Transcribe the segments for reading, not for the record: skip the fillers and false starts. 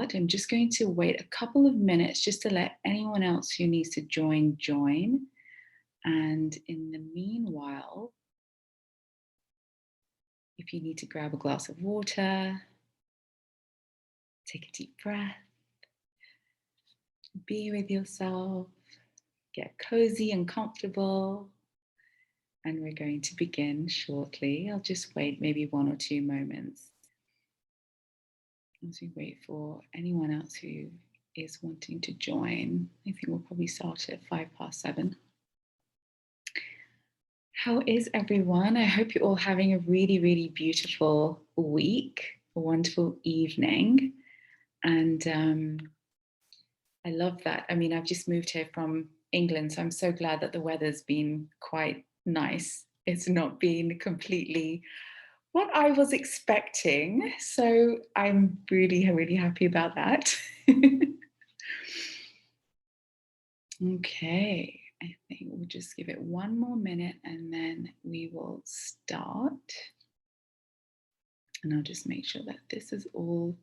start. I'm just going to wait a couple of minutes just to let anyone else who needs to join. And in the meanwhile, if you need to grab a glass of water, take a deep breath, be with yourself, get cozy and comfortable. And we're going to begin shortly. I'll just wait maybe 1 or 2 moments as we wait for anyone else who is wanting to join. I think we'll probably start at 7:05. How is everyone? I hope you're all having a really, really beautiful week, a wonderful evening. And I love that. I mean, I've just moved here from England, so I'm so glad that the weather's been quite nice. It's not been completely what I was expecting. So I'm really, really happy about that. Okay, I think we'll just give it 1 more minute and then we will start. And I'll just make sure that this is all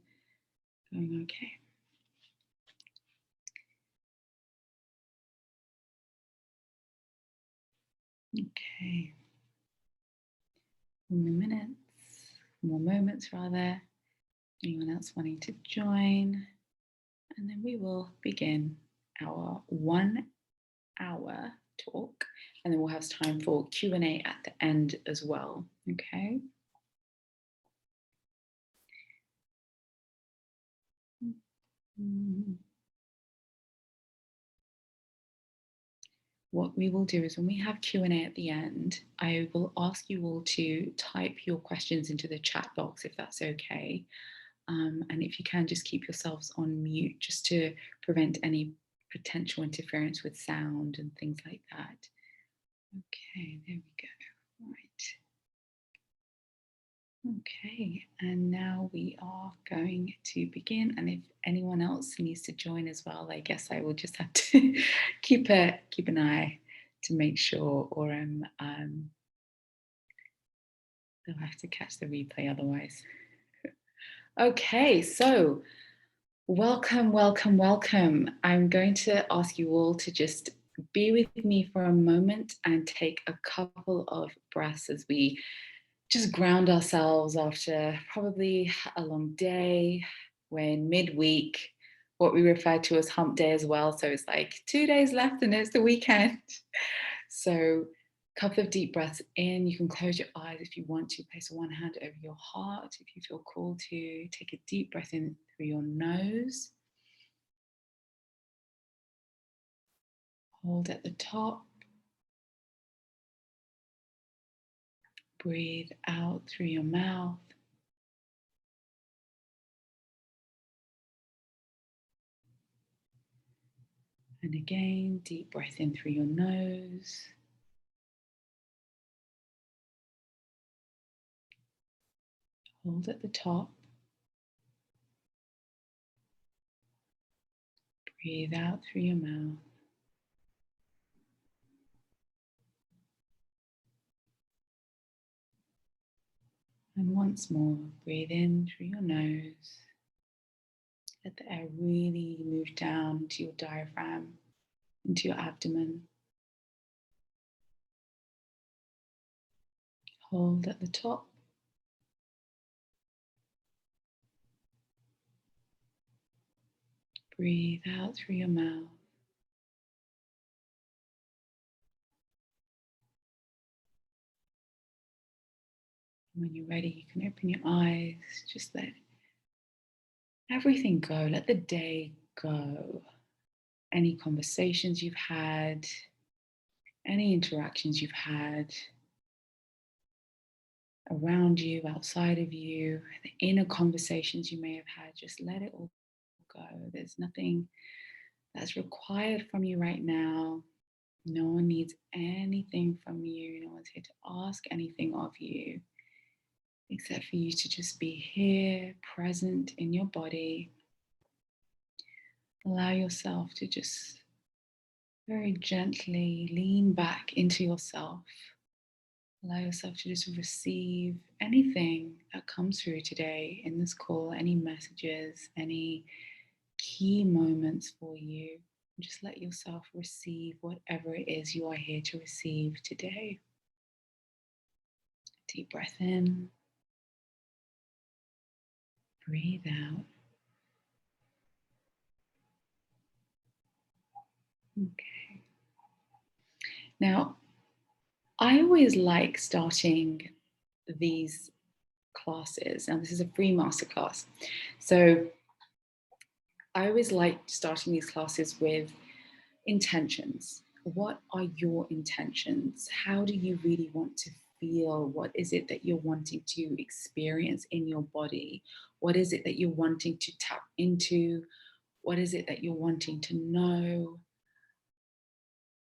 going okay. Okay. More moments rather. Anyone else wanting to join? And then we will begin our 1 hour talk, and then we'll have time for Q&A at the end as well. Okay. What we will do is when we have Q&A at the end, I will ask you all to type your questions into the chat box if that's okay. And if you can, just keep yourselves on mute just to prevent any potential interference with sound and things like that. Okay, there we go. Right. Okay, and now we are going to begin. And if anyone else needs to join as well, I guess I will just have to keep an eye to make sure, or they'll have to catch the replay otherwise. Okay, so welcome. I'm going to ask you all to just be with me for a moment and take a couple of breaths as we just ground ourselves after probably a long day. We're in midweek, what we refer to as hump day as well. So it's like 2 days left and it's the weekend. So a couple of deep breaths in. You can close your eyes if you want to. Place one hand over your heart if you feel called to. Take a deep breath in through your nose. Hold at the top. Breathe out through your mouth. And again, deep breath in through your nose. Hold at the top. Breathe out through your mouth. And once more, breathe in through your nose. Let the air really move down to your diaphragm, into your abdomen. Hold at the top. Breathe out through your mouth. When you're ready, you can open your eyes. Just let everything go. Let the day go. Any conversations you've had, any interactions you've had around you, outside of you, the inner conversations you may have had, just let it all go. There's nothing that's required from you right now. No one needs anything from you. No one's here to ask anything of you, except for you to just be here, present in your body. Allow yourself to just very gently lean back into yourself. Allow yourself to just receive anything that comes through today in this call, any messages, any key moments for you. Just let yourself receive whatever it is you are here to receive today. Deep breath in, breathe out. Okay. Now, I always like starting these classes, and this is a free masterclass. So I always like starting these classes with intentions. What are your intentions? How do you really want to feel? What is it that you're wanting to experience in your body? What is it that you're wanting to tap into? What is it that you're wanting to know?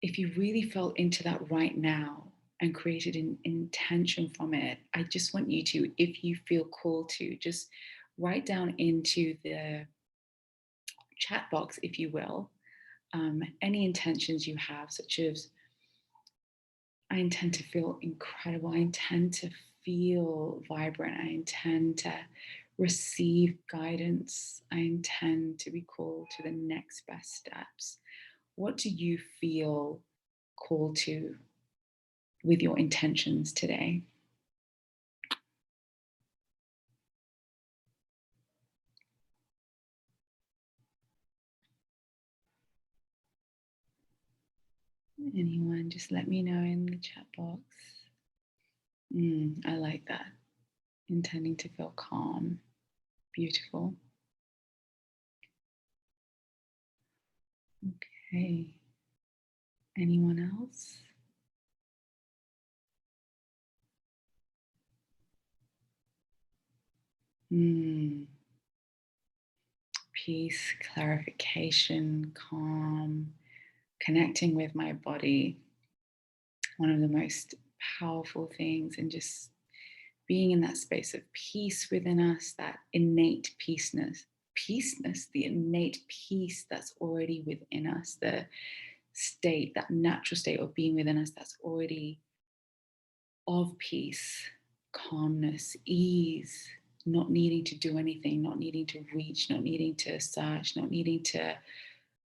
If you really felt into that right now and created an intention from it, I just want you to, if you feel called to, just write down into the chat box, if you will, any intentions you have, such as, I intend to feel incredible. I intend to feel vibrant. I intend to receive guidance. I intend to be called to the next best steps. What do you feel called to with your intentions today? Anyone, just let me know in the chat box. I like that. Intending to feel calm. Beautiful. Okay. Anyone else? Peace, clarification, calm, connecting with my body. One of the most powerful things, and just being in that space of peace within us, that innate the innate peace that's already within us, the state, that natural state of being within us that's already of peace, calmness, ease, not needing to do anything, not needing to reach, not needing to search, not needing to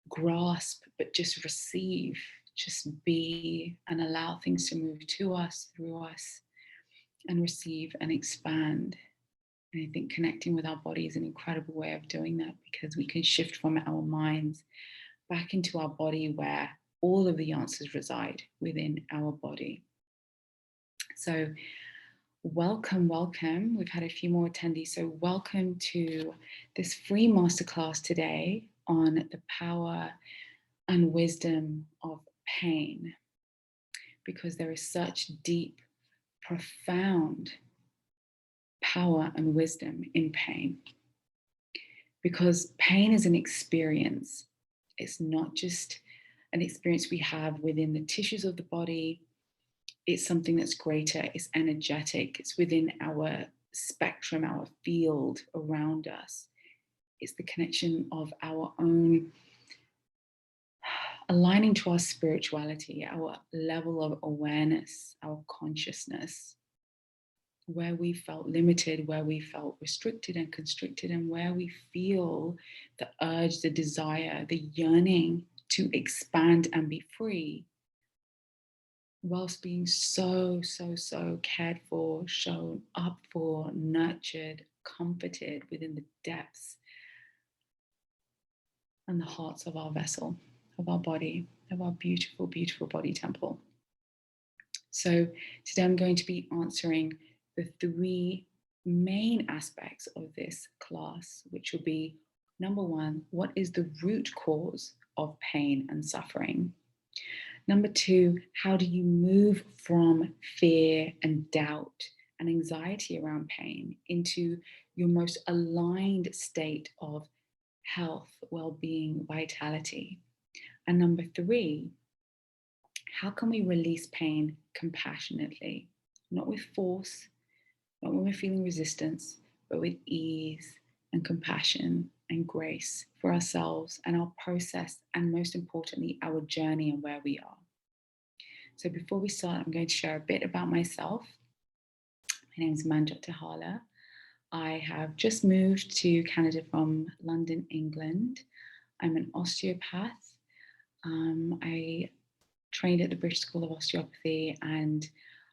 grasp, but just receive, just be, and allow things to move to us, through us, and receive and expand. And I think connecting with our body is an incredible way of doing that, because we can shift from our minds back into our body, where all of the answers reside within our body. So welcome. We've had a few more attendees. So welcome to this free masterclass today on the power and wisdom of pain, because there is such deep, profound power and wisdom in pain. Because pain is an experience. It's not just an experience we have within the tissues of the body. It's something that's greater, it's energetic, it's within our spectrum, our field around us. It's the connection of our own aligning to our spirituality, our level of awareness, our consciousness, where we felt limited, where we felt restricted and constricted, and where we feel the urge, the desire, the yearning to expand and be free, whilst being so cared for, shown up for, nurtured, comforted within the depths and the hearts of our vessel, of our body, of our beautiful, beautiful body temple. So today I'm going to be answering the three main aspects of this class, which will be, number one, what is the root cause of pain and suffering? Number two, how do you move from fear and doubt and anxiety around pain into your most aligned state of health, well-being, vitality? And number three, how can we release pain compassionately, not with force, not when we're feeling resistance, but with ease and compassion and grace for ourselves and our process, and most importantly, our journey and where we are. So before we start, I'm going to share a bit about myself. My name is Manjot Dehala. I have just moved to Canada from London, England. I'm an osteopath. I trained at the British School of Osteopathy, and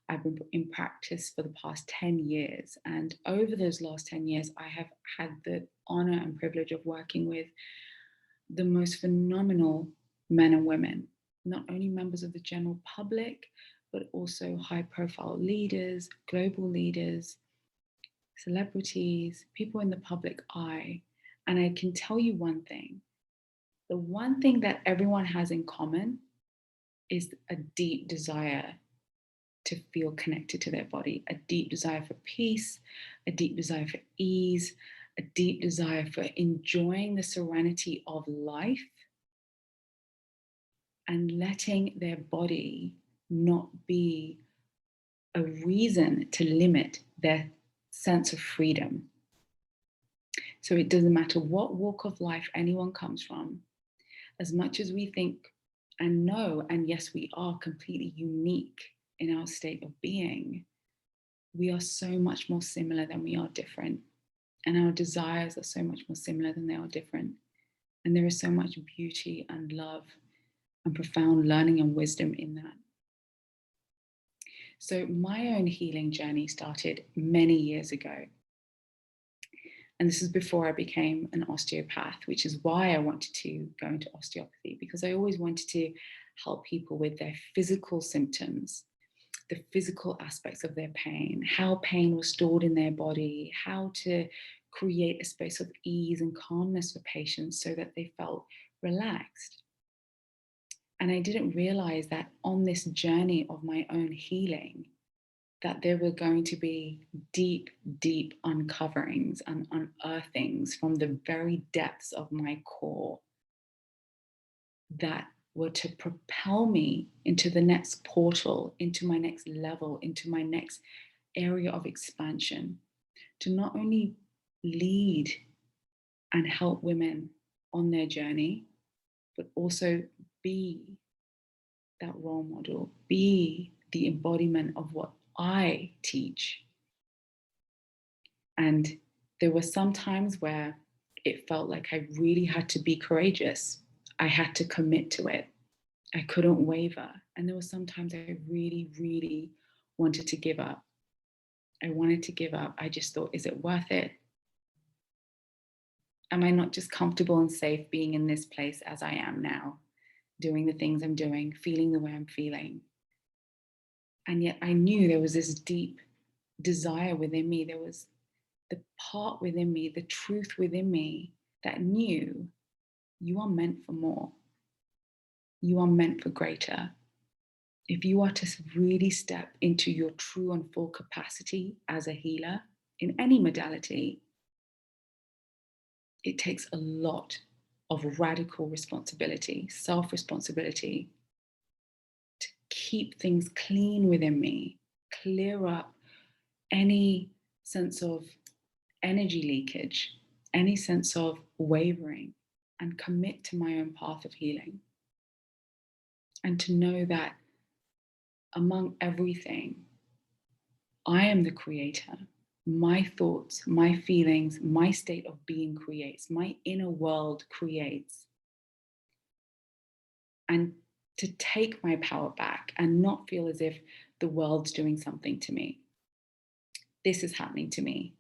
I've been in practice for the past 10 years. And over those last 10 years, I have had the honor and privilege of working with the most phenomenal men and women, not only members of the general public, but also high-profile leaders, global leaders, celebrities, people in the public eye. And I can tell you one thing. The one thing that everyone has in common is a deep desire to feel connected to their body, a deep desire for peace, a deep desire for ease, a deep desire for enjoying the serenity of life and letting their body not be a reason to limit their sense of freedom. So it doesn't matter what walk of life anyone comes from, as much as we think and know, and yes, we are completely unique in our state of being, we are so much more similar than we are different. And our desires are so much more similar than they are different. And there is so much beauty and love and profound learning and wisdom in that. So my own healing journey started many years ago. And this is before I became an osteopath, which is why I wanted to go into osteopathy, because I always wanted to help people with their physical symptoms, the physical aspects of their pain, how pain was stored in their body, how to create a space of ease and calmness for patients so that they felt relaxed. And I didn't realize that on this journey of my own healing, that there were going to be deep, deep uncoverings and unearthings from the very depths of my core that were to propel me into the next portal, into my next level, into my next area of expansion, to not only lead and help women on their journey, but also be that role model, be the embodiment of what I teach. And there were some times where it felt like I really had to be courageous. I had to commit to it. I couldn't waver. And there were some times I really, really wanted to give up. I wanted to give up. I just thought, is it worth it? Am I not just comfortable and safe being in this place as I am now, doing the things I'm doing, feeling the way I'm feeling? And yet I knew there was this deep desire within me. There was the part within me, the truth within me that knew you are meant for more. You are meant for greater. If you are to really step into your true and full capacity as a healer in any modality, it takes a lot of radical responsibility, self-responsibility, to keep things clean within me, clear up any sense of energy leakage, any sense of wavering, and commit to my own path of healing. And to know that among everything, I am the creator. My thoughts, my feelings, my state of being creates, my inner world creates. And to take my power back and not feel as if the world's doing something to me. This is happening to me.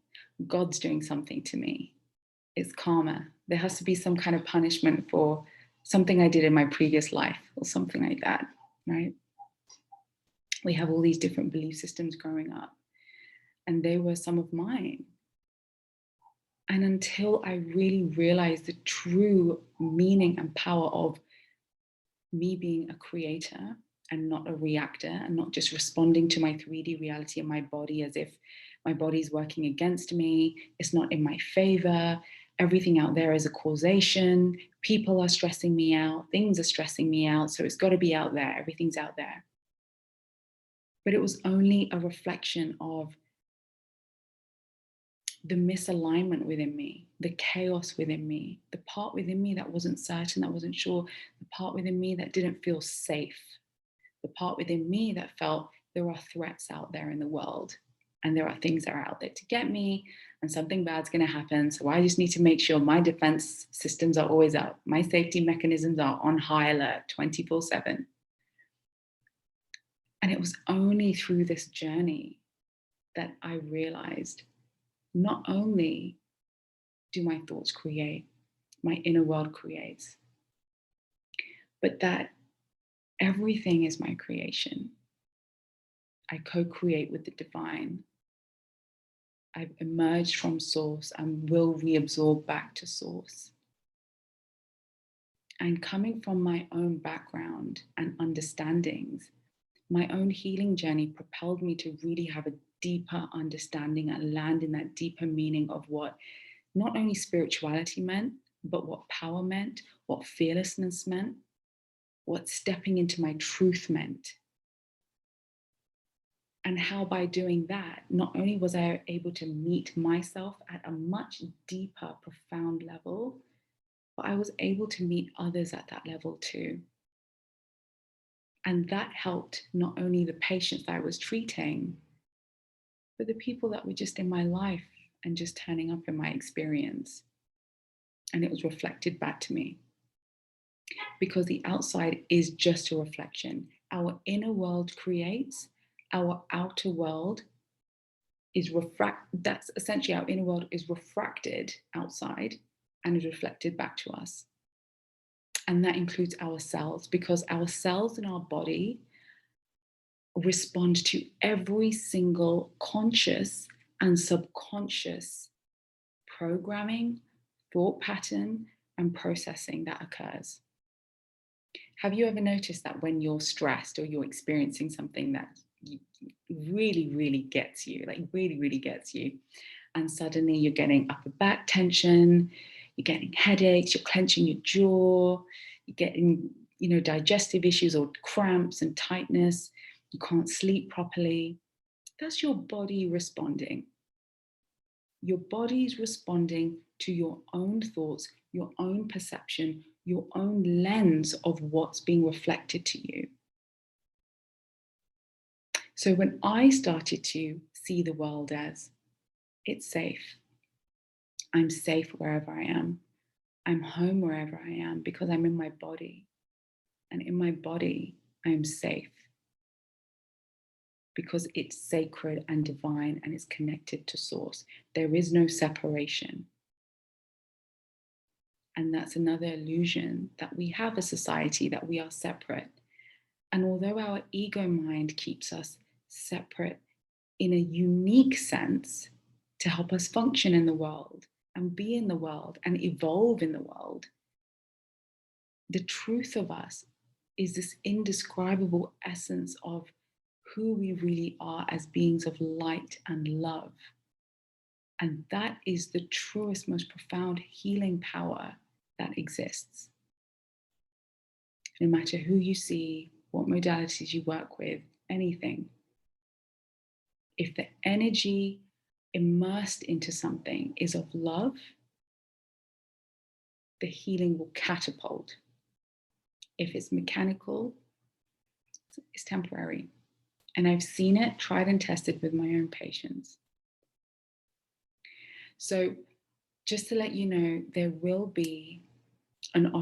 God's doing something to me. It's karma. There has to be some kind of punishment for something I did in my previous life or something like that, right? We have all these different belief systems growing up, and they were some of mine. And until I really realized the true meaning and power of me being a creator and not a reactor, and not just responding to my 3D reality and my body as if my body's working against me, it's not in my favor, everything out there is a causation, people are stressing me out, things are stressing me out, so it's got to be out there, everything's out there. But it was only a reflection of the misalignment within me, the chaos within me, the part within me that wasn't certain, that wasn't sure, the part within me that didn't feel safe, the part within me that felt there are threats out there in the world, and there are things that are out there to get me, and something bad's going to happen. So I just need to make sure my defense systems are always up. My safety mechanisms are on high alert 24/7. And it was only through this journey that I realized not only do my thoughts create, my inner world creates, but that everything is my creation. I co-create with the divine. I've emerged from source and will reabsorb back to source. And coming from my own background and understandings, my own healing journey propelled me to really have a deeper understanding and land in that deeper meaning of what not only spirituality meant, but what power meant, what fearlessness meant, what stepping into my truth meant. And how by doing that, not only was I able to meet myself at a much deeper, profound level, but I was able to meet others at that level too. And that helped not only the patients that I was treating, but the people that were just in my life and just turning up in my experience. And it was reflected back to me. Because the outside is just a reflection. Our inner world creates, our outer world is that's essentially our inner world is refracted outside and is reflected back to us. And that includes our cells, because our cells in our body respond to every single conscious and subconscious programming, thought pattern, and processing that occurs. Have you ever noticed that when you're stressed or you're experiencing something that really, really gets you, like really, really gets you, and suddenly you're getting upper back tension, you're getting headaches, you're clenching your jaw, you're getting, digestive issues or cramps and tightness, you can't sleep properly? That's your body responding. Your body's responding to your own thoughts, your own perception, your own lens of what's being reflected to you. So when I started to see the world as it's safe, I'm safe wherever I am, I'm home wherever I am because I'm in my body. And in my body, I'm safe because it's sacred and divine and it's connected to source. There is no separation. And that's another illusion that we have as society, that we are separate. And although our ego mind keeps us separate in a unique sense to help us function in the world and be in the world and evolve in the world, the truth of us is this indescribable essence of who we really are as beings of light and love. And that is the truest, most profound healing power that exists. No matter who you see, what modalities you work with, anything. If the energy immersed into something is of love, the healing will catapult. If it's mechanical, it's temporary. And I've seen it tried and tested with my own patients. So just to let you know, there will be an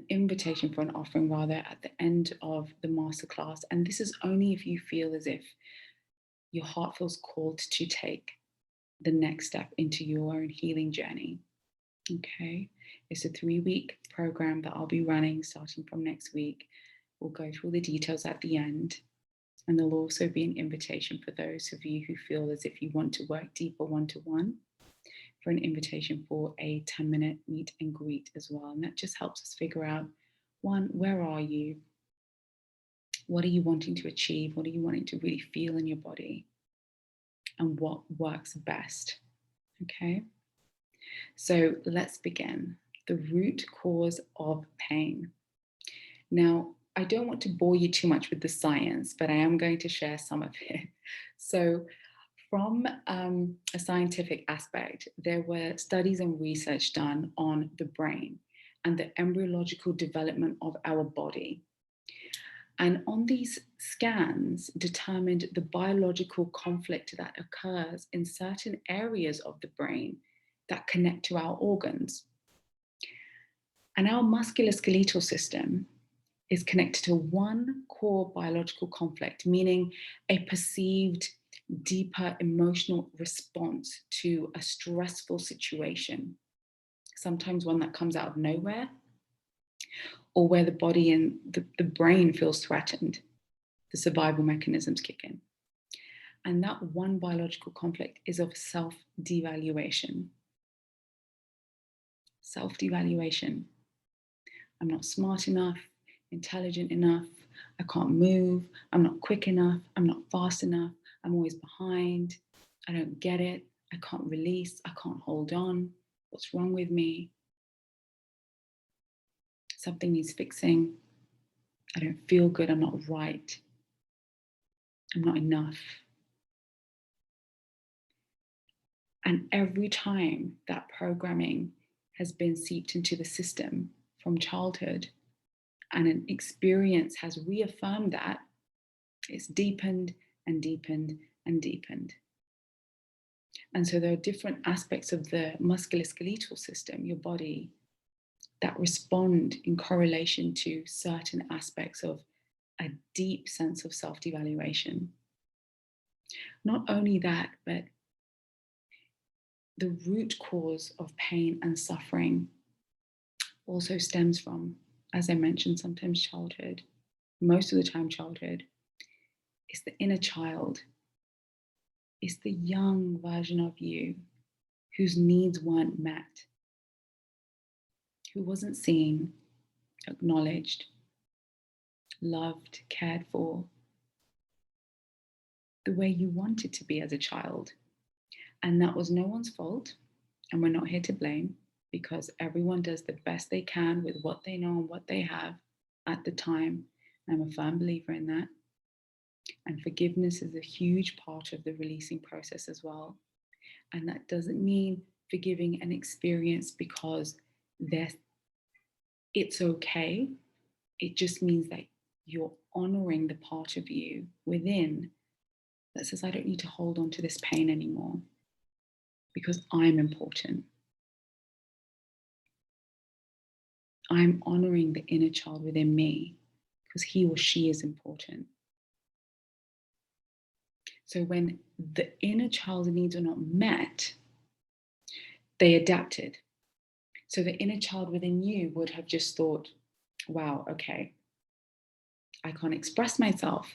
invitation for an offering rather at the end of the masterclass. And this is only if you feel as if your heart feels called to take the next step into your own healing journey. Okay, it's a 3-week program that I'll be running starting from next week. We'll go through the details at the end. And there'll also be an invitation for those of you who feel as if you want to work deeper one-to-one, for an invitation for a 10-minute meet and greet as well. And that just helps us figure out, one, where are you? What are you wanting to achieve? What are you wanting to really feel in your body? And what works best? Okay. So let's begin. The root cause of pain. Now, I don't want to bore you too much with the science, but I am going to share some of it. So from a scientific aspect, there were studies and research done on the brain and the embryological development of our body. And on these scans determined the biological conflict that occurs in certain areas of the brain that connect to our organs. And our musculoskeletal system is connected to one core biological conflict, meaning a perceived deeper emotional response to a stressful situation, sometimes one that comes out of nowhere, or where the body and the brain feels threatened. The survival mechanisms kick in. And that one biological conflict is of self-devaluation. Self-devaluation. I'm not smart enough, intelligent enough, I can't move, I'm not quick enough, I'm not fast enough, I'm always behind, I don't get it, I can't release, I can't hold on, what's wrong with me? Something needs fixing, I don't feel good, I'm not right, I'm not enough. And every time that programming has been seeped into the system from childhood, and an experience has reaffirmed that, it's deepened and deepened and deepened. And so there are different aspects of the musculoskeletal system, your body, that respond in correlation to certain aspects of a deep sense of self-devaluation. Not only that, but the root cause of pain and suffering also stems from, as I mentioned, sometimes childhood, most of the time childhood. It's the inner child. It's the young version of you whose needs weren't met, who wasn't seen, acknowledged, loved, cared for, the way you wanted to be as a child. And that was no one's fault. And we're not here to blame, because everyone does the best they can with what they know and what they have at the time. I'm a firm believer in that. And forgiveness is a huge part of the releasing process as well. And that doesn't mean forgiving an experience because it's okay. It just means that you're honoring the part of you within that says, I don't need to hold on to this pain anymore because I'm important. I'm honoring the inner child within me because he or she is important. So when the inner child's needs are not met, they adapted. So the inner child within you would have just thought, wow, okay, I can't express myself.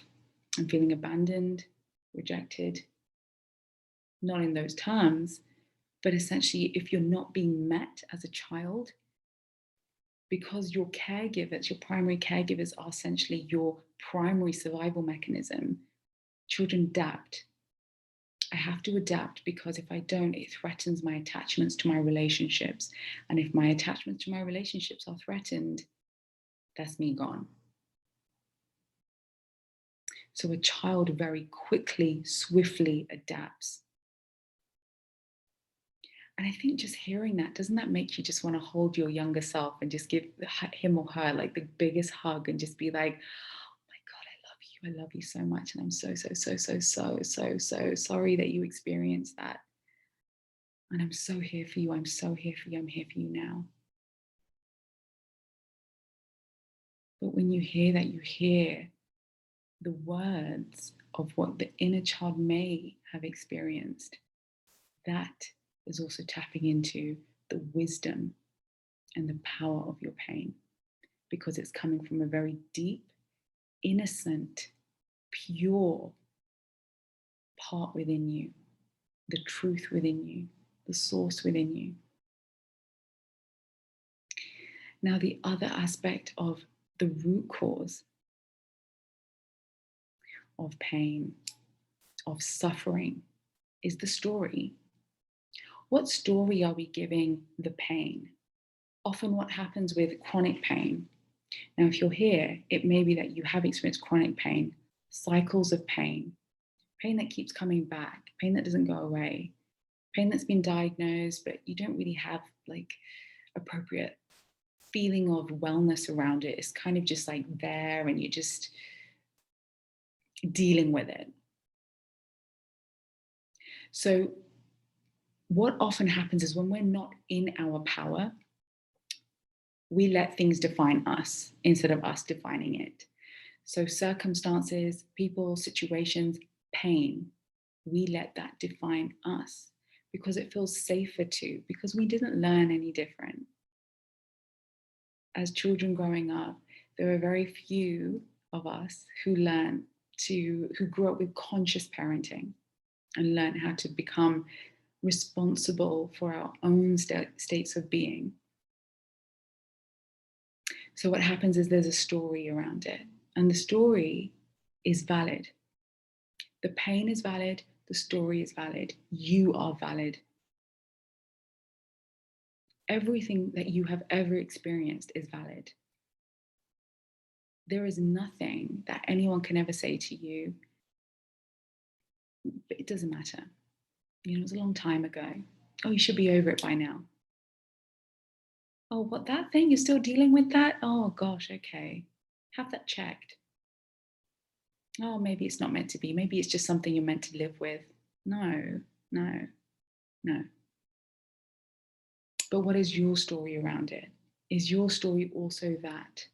I'm feeling abandoned, rejected. Not in those terms, but essentially, if you're not being met as a child, because your caregivers, your primary caregivers are essentially your primary survival mechanism, children adapt. I have to adapt because if I don't, it threatens my attachments to my relationships. And if my attachments to my relationships are threatened, that's me gone. So a child very quickly, swiftly adapts. And I think just hearing that, doesn't that make you just want to hold your younger self and just give him or her like the biggest hug and just be like, oh my God, I love you so much. And I'm so sorry that you experienced that. And I'm so here for you. I'm so here for you. I'm here for you now. But when you hear that, you hear the words of what the inner child may have experienced. That is also tapping into the wisdom and the power of your pain, because it's coming from a very deep, innocent, pure part within you, the truth within you, the source within you. Now, the other aspect of the root cause of pain, of suffering, is the story. What story are we giving the pain? Often what happens with chronic pain, now if you're here, it may be that you have experienced chronic pain, cycles of pain that keeps coming back, pain that doesn't go away, pain that's been diagnosed, but you don't really have like appropriate feeling of wellness around it. It's kind of just like there and you're just dealing with it. So what often happens is when we're not in our power, we let things define us instead of us defining it. So circumstances, people, situations, pain, we let that define us because it feels safer to, because we didn't learn any different. As children growing up, there are very few of us who grew up with conscious parenting and learn how to become responsible for our own states of being. So what happens is there's a story around it, and the story is valid. The pain is valid, the story is valid, you are valid. Everything that you have ever experienced is valid. There is nothing that anyone can ever say to you, but it doesn't matter. You know, it was a long time ago. Oh, you should be over it by now. Oh, what, that thing? You're still dealing with that? Oh gosh, okay. Have that checked. Oh, maybe it's not meant to be. Maybe it's just something you're meant to live with. No, no, no. But what is your story around it? Is your story also that?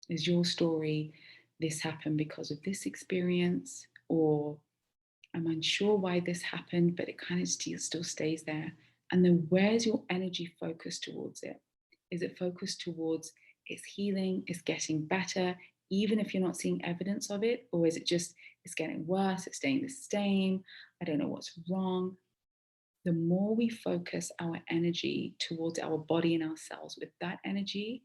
Is your story, this happened because of this experience? Or I'm unsure why this happened, but it kind of still stays there. And then where's your energy focused towards it? Is it focused towards it's healing, it's getting better, even if you're not seeing evidence of it? Or is it just, it's getting worse, it's staying the same, I don't know what's wrong? The more we focus our energy towards our body and ourselves with that energy,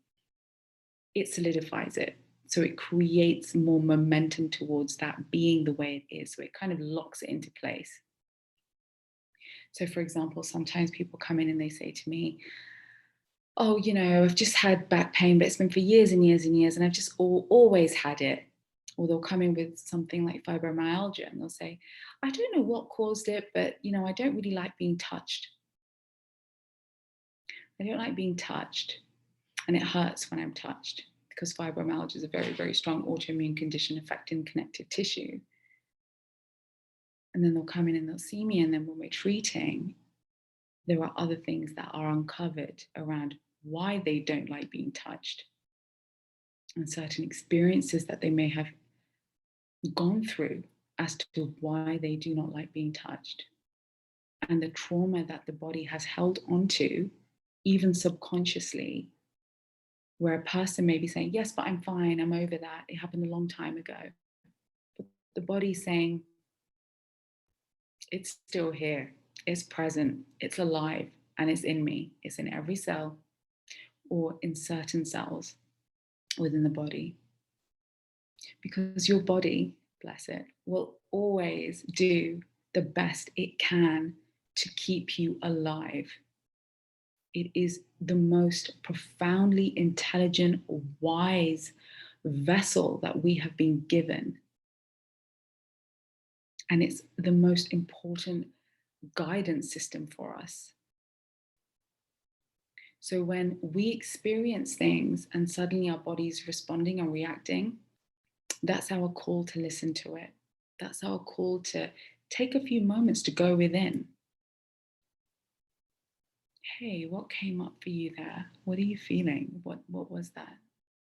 it solidifies it. So it creates more momentum towards that being the way it is. So it kind of locks it into place. So for example, sometimes people come in and they say to me, oh, you know, I've just had back pain, but it's been for years and years and years, and I've just always had it. Or they'll come in with something like fibromyalgia and they'll say, I don't know what caused it, but you know, I don't really like being touched. I don't like being touched, and it hurts when I'm touched, because fibromyalgia is a very, very strong autoimmune condition affecting connective tissue. And then they'll come in and they'll see me, and then when we're treating, there are other things that are uncovered around why they don't like being touched, and certain experiences that they may have gone through as to why they do not like being touched, and the trauma that the body has held onto, even subconsciously, where a person may be saying, yes, but I'm fine, I'm over that, it happened a long time ago. But the body's saying, it's still here, it's present, it's alive, and it's in me. It's in every cell or in certain cells within the body. Because your body, bless it, will always do the best it can to keep you alive. It is the most profoundly intelligent, wise vessel that we have been given. And it's the most important guidance system for us. So when we experience things and suddenly our body's responding and reacting, that's our call to listen to it. That's our call to take a few moments to go within. Hey, what came up for you there? What are you feeling? What was that?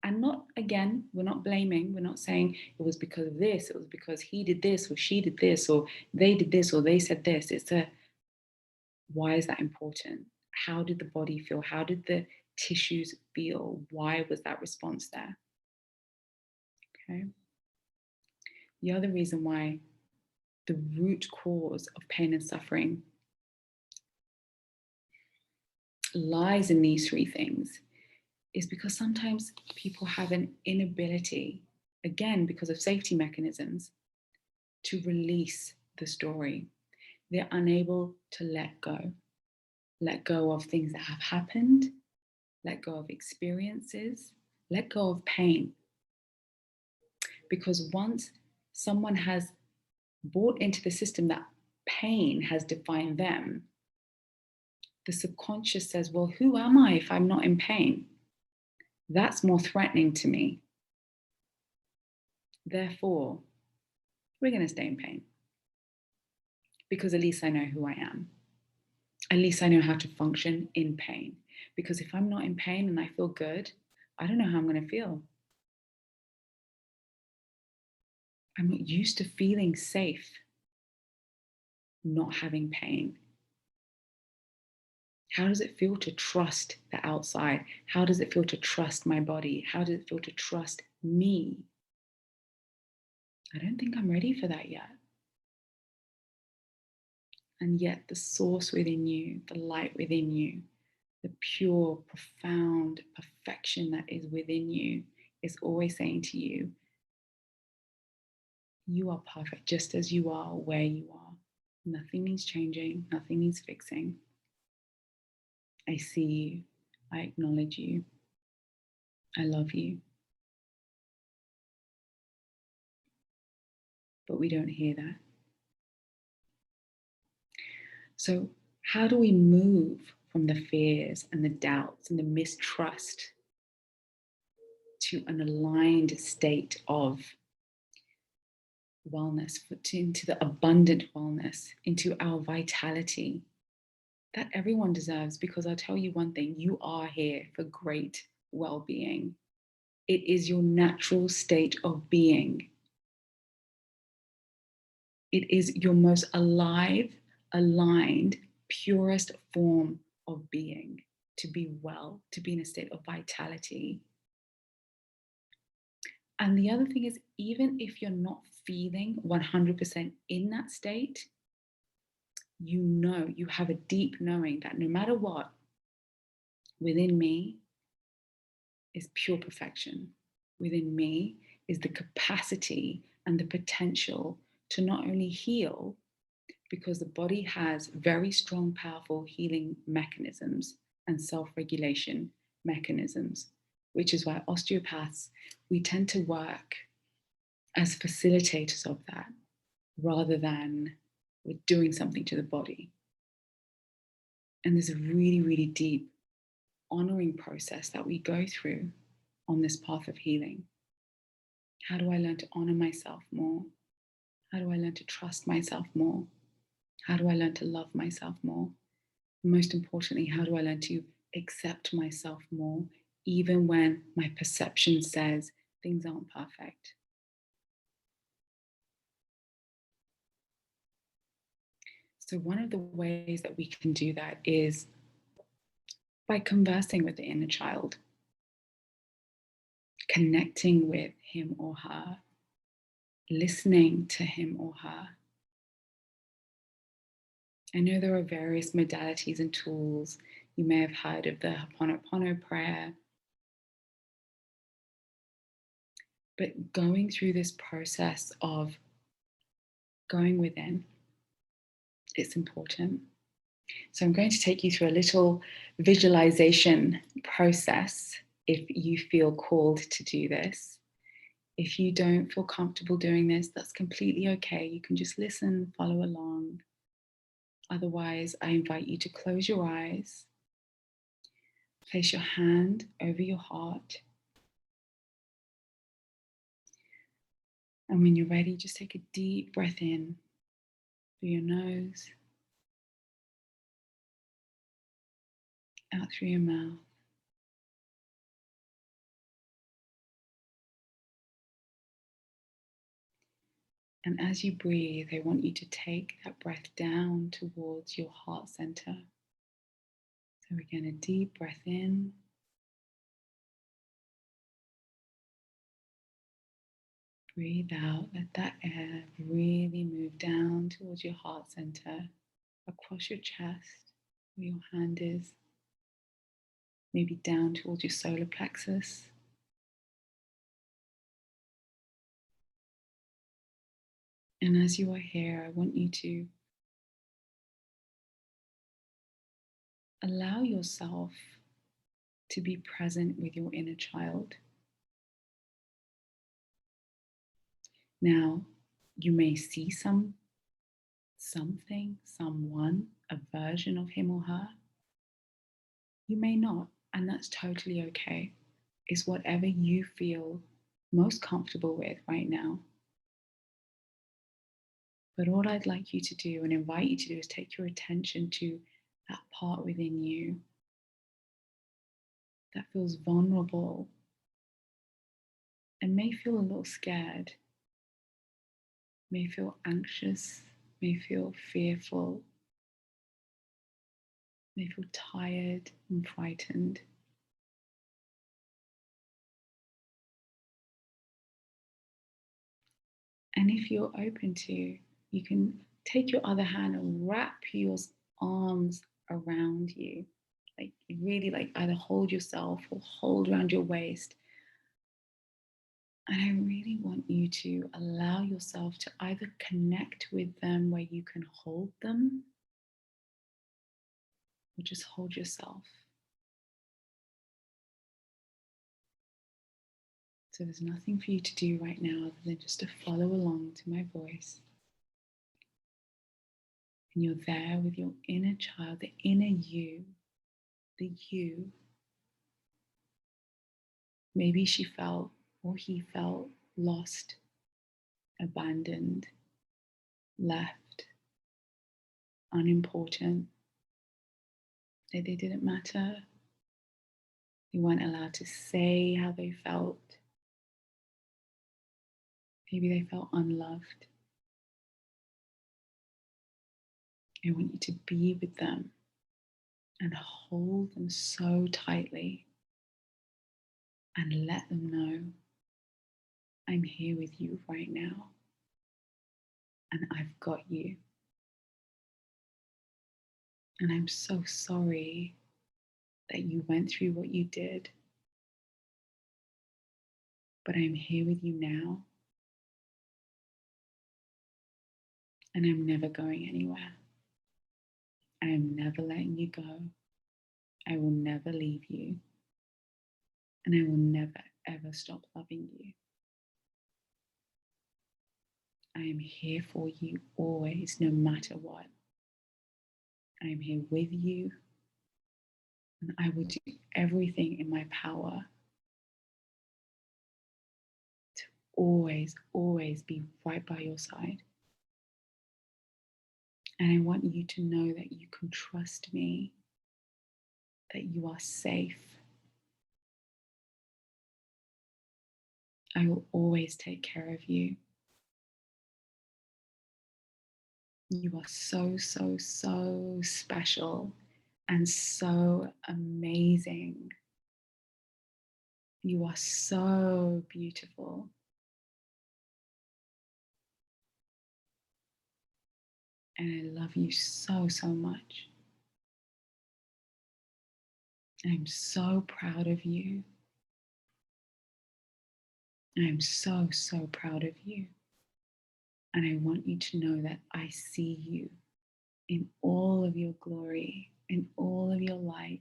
And not, again, we're not blaming. We're not saying it was because of this, it was because he did this, or she did this, or they did this, or they said this. It's a, why is that important? How did the body feel? How did the tissues feel? Why was that response there? Okay. The other reason why the root cause of pain and suffering lies in these three things is because sometimes people have an inability, again, because of safety mechanisms, to release the story. They're unable to let go of things that have happened, let go of experiences, let go of pain. Because once someone has bought into the system that pain has defined them, the subconscious says, well, who am I if I'm not in pain? That's more threatening to me. Therefore, we're going to stay in pain because at least I know who I am. At least I know how to function in pain. Because if I'm not in pain and I feel good, I don't know how I'm going to feel. I'm not used to feeling safe, not having pain. How does it feel to trust the outside? How does it feel to trust my body? How does it feel to trust me? I don't think I'm ready for that yet. And yet, the source within you, the light within you, the pure, profound perfection that is within you is always saying to you, you are perfect just as you are, where you are. Nothing needs changing, nothing needs fixing. I see you, I acknowledge you, I love you. But we don't hear that. So, how do we move from the fears and the doubts and the mistrust to an aligned state of wellness, into the abundant wellness, into our vitality that everyone deserves? Because I'll tell you one thing, you are here for great well-being. It is your natural state of being. It is your most alive, aligned, purest form of being, to be well, to be in a state of vitality. And the other thing is, even if you're not feeling 100% in that state, you know, you have a deep knowing that no matter what, within me is pure perfection. Within me is the capacity and the potential to not only heal, because the body has very strong, powerful healing mechanisms and self-regulation mechanisms, which is why osteopaths, we tend to work as facilitators of that rather than we're doing something to the body. And there's a really, really deep honoring process that we go through on this path of healing. How do I learn to honor myself more? How do I learn to trust myself more? How do I learn to love myself more? Most importantly, how do I learn to accept myself more, even when my perception says things aren't perfect? So one of the ways that we can do that is by conversing with the inner child, connecting with him or her, listening to him or her. I know there are various modalities and tools. You may have heard of the Ho'oponopono prayer. But going through this process of going within, it's important. So I'm going to take you through a little visualization process if you feel called to do this. If you don't feel comfortable doing this, that's completely okay. You can just listen, follow along. Otherwise, I invite you to close your eyes, place your hand over your heart. And when you're ready, just take a deep breath in through your nose, out through your mouth. And as you breathe, I want you to take that breath down towards your heart center. So again, a deep breath in. Breathe out, let that air really move down towards your heart center, across your chest, where your hand is, maybe down towards your solar plexus. And as you are here, I want you to allow yourself to be present with your inner child. Now, you may see something, someone, a version of him or her. You may not, and that's totally okay. is whatever you feel most comfortable with right now. But all I'd like you to do and invite you to do is take your attention to that part within you that feels vulnerable and may feel a little scared, may feel anxious, may feel fearful, may feel tired and frightened. And if you're open to, you can take your other hand and wrap your arms around you. Like really like either hold yourself or hold around your waist. And I really want you to allow yourself to either connect with them where you can hold them or just hold yourself. So there's nothing for you to do right now other than just to follow along to my voice. And you're there with your inner child, the inner you, the you. Maybe she felt or he felt lost, abandoned, left, unimportant, that they didn't matter. They weren't allowed to say how they felt. Maybe they felt unloved. I want you to be with them and hold them so tightly and let them know, I'm here with you right now and I've got you. And I'm so sorry that you went through what you did, but I'm here with you now and I'm never going anywhere. I am never letting you go. I will never leave you. And I will never, ever stop loving you. I am here for you always, no matter what. I am here with you. And I will do everything in my power to always, always be right by your side. And I want you to know that you can trust me, that you are safe. I will always take care of you. You are so, so, so special and so amazing. You are so beautiful. And I love you so, so much. I'm so proud of you. I'm so, so proud of you. And I want you to know that I see you in all of your glory, in all of your light,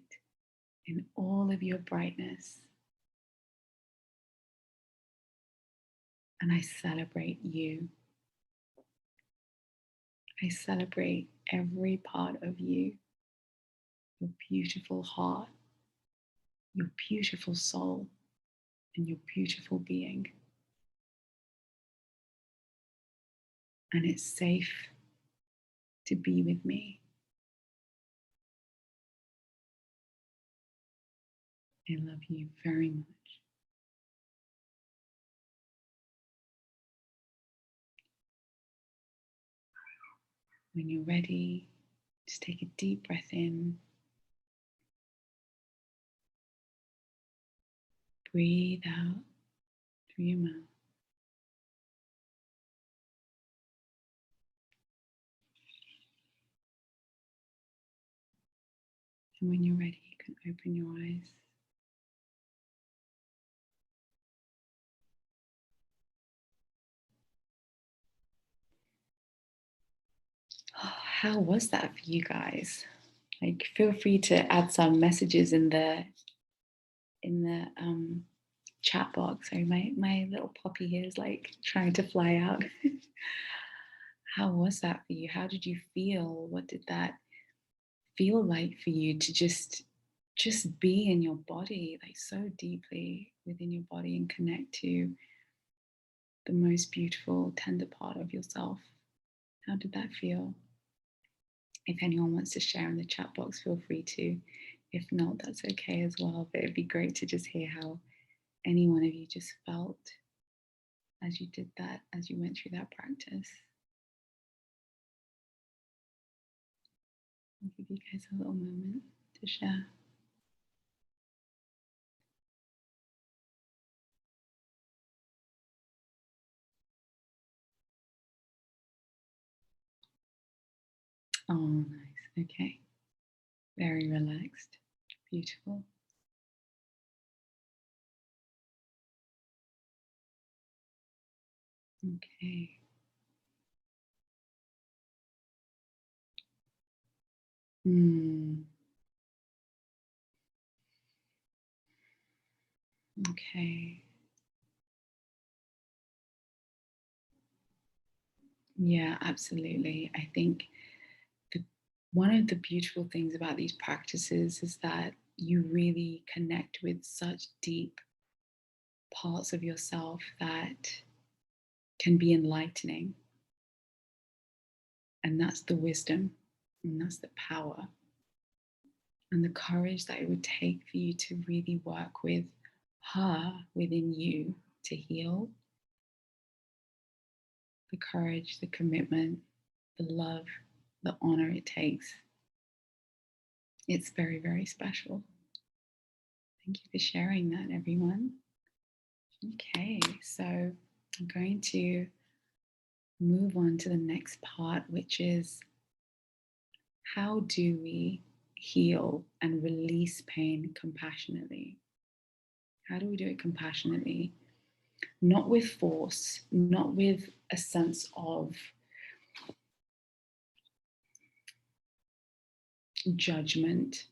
in all of your brightness. And I celebrate you. I celebrate every part of you, your beautiful heart, your beautiful soul, and your beautiful being. And it's safe to be with me. I love you very much. When you're ready, just take a deep breath in. Breathe out through your mouth. And when you're ready, you can open your eyes. Oh, how was that for you guys? Like, feel free to add some messages in the chat box. Sorry, my little puppy here is like trying to fly out. How was that for you? How did you feel? What did that feel like for you to just just be in your body, like so deeply within your body, and connect to the most beautiful, tender part of yourself. How did that feel? If anyone wants to share in the chat box, feel free to. If not, that's okay as well. But it'd be great to just hear how any one of you just felt as you did that, as you went through that practice. I'll give you guys a little moment to share. Oh, nice. Okay. Very relaxed. Beautiful. Okay. Okay. Yeah, absolutely. I think one of the beautiful things about these practices is that you really connect with such deep parts of yourself that can be enlightening. And that's the wisdom, and that's the power, and the courage that it would take for you to really work with her within you to heal. The courage, the commitment, the love, the honor it takes. It's very, very special. Thank you for sharing that, everyone. Okay, so I'm going to move on to the next part, which is how do we heal and release pain compassionately? How do we do it compassionately? Not with force, not with a sense of judgment,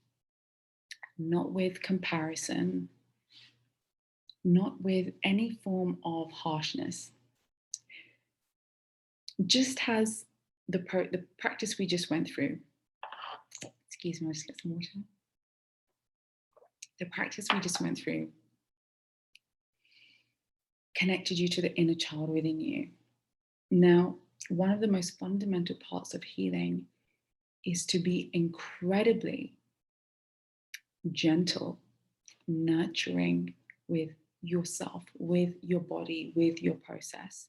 not with comparison, not with any form of harshness. Just as the practice we just went through. Excuse me, I'll just get some water. The practice we just went through connected you to the inner child within you. Now, one of the most fundamental parts of healing is to be incredibly gentle, nurturing with yourself, with your body, with your process.